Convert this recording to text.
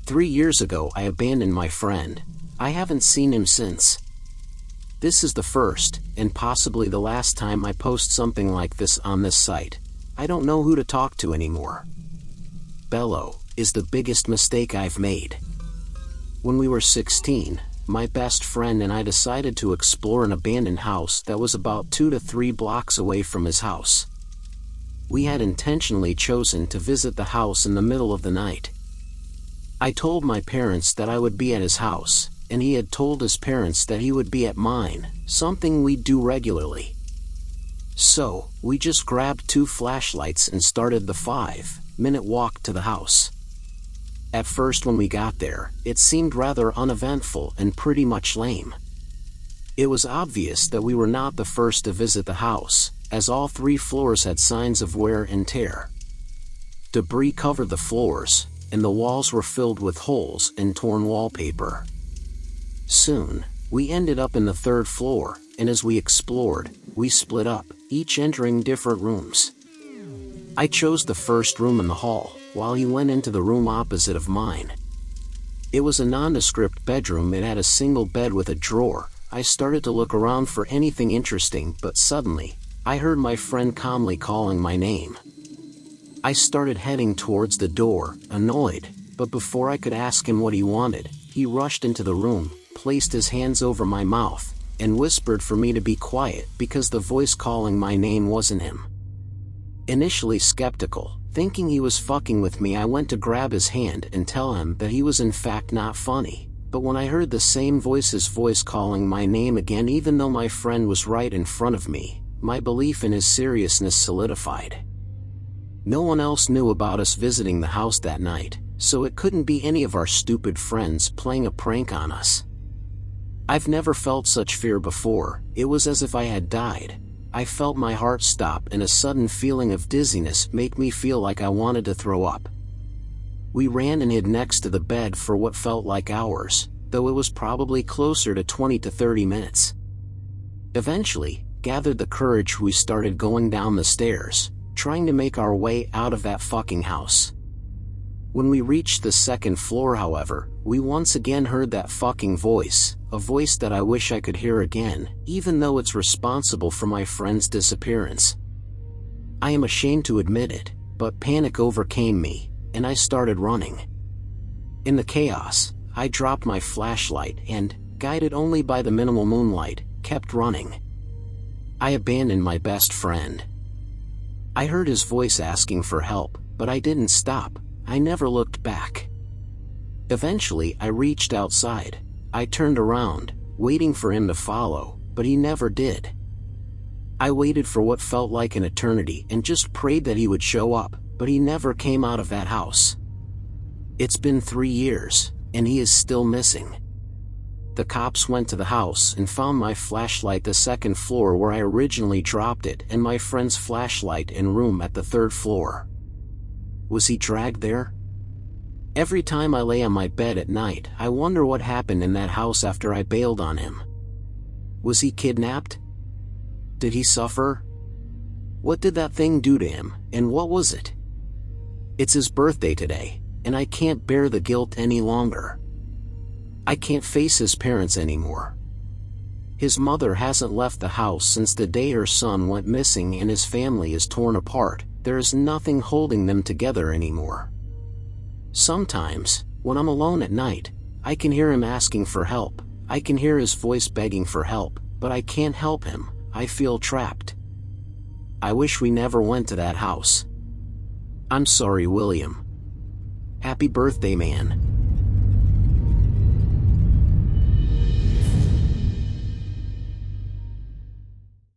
3 years ago I abandoned my friend. I haven't seen him since. This is the first, and possibly the last time I post something like this on this site. I don't know who to talk to anymore. Bello is the biggest mistake I've made. When we were 16, my best friend and I decided to explore an abandoned house that was about 2 to 3 blocks away from his house. We had intentionally chosen to visit the house in the middle of the night. I told my parents that I would be at his house, and he had told his parents that he would be at mine, something we do regularly. So, we just grabbed 2 flashlights and started the 5-minute walk to the house. At first when we got there, it seemed rather uneventful and pretty much lame. It was obvious that we were not the first to visit the house, as all 3 floors had signs of wear and tear. Debris covered the floors, and the walls were filled with holes and torn wallpaper. Soon, we ended up in the 3rd floor, and as we explored, we split up, each entering different rooms. I chose the first room in the hall, while he went into the room opposite of mine. It was a nondescript bedroom. It had a single bed with a drawer. I started to look around for anything interesting, but suddenly, I heard my friend calmly calling my name. I started heading towards the door, annoyed, but before I could ask him what he wanted, he rushed into the room, placed his hands over my mouth, and whispered for me to be quiet because the voice calling my name wasn't him. Initially skeptical, thinking he was fucking with me, I went to grab his hand and tell him that he was in fact not funny, but when I heard the same voice calling my name again, even though my friend was right in front of me, my belief in his seriousness solidified. No one else knew about us visiting the house that night, so it couldn't be any of our stupid friends playing a prank on us. I've never felt such fear before. It was as if I had died. I felt my heart stop and a sudden feeling of dizziness make me feel like I wanted to throw up. We ran and hid next to the bed for what felt like hours, though it was probably closer to 20 to 30 minutes. Eventually, gathered the courage, we started going down the stairs, trying to make our way out of that fucking house. When we reached the 2nd floor, however, we once again heard that fucking voice, a voice that I wish I could hear again, even though it's responsible for my friend's disappearance. I am ashamed to admit it, but panic overcame me, and I started running. In the chaos, I dropped my flashlight and, guided only by the minimal moonlight, kept running. I abandoned my best friend. I heard his voice asking for help, but I didn't stop. I never looked back. Eventually, I reached outside. I turned around, waiting for him to follow, but he never did. I waited for what felt like an eternity and just prayed that he would show up, but he never came out of that house. It's been 3 years, and he is still missing. The cops went to the house and found my flashlight the 2nd floor where I originally dropped it, and my friend's flashlight and room at the 3rd floor. Was he dragged there? Every time I lay on my bed at night, I wonder what happened in that house after I bailed on him. Was he kidnapped? Did he suffer? What did that thing do to him, and what was it? It's his birthday today, and I can't bear the guilt any longer. I can't face his parents anymore. His mother hasn't left the house since the day her son went missing, and his family is torn apart. There is nothing holding them together anymore. Sometimes, when I'm alone at night, I can hear him asking for help. I can hear his voice begging for help, but I can't help him. I feel trapped. I wish we never went to that house. I'm sorry, William. Happy birthday, man.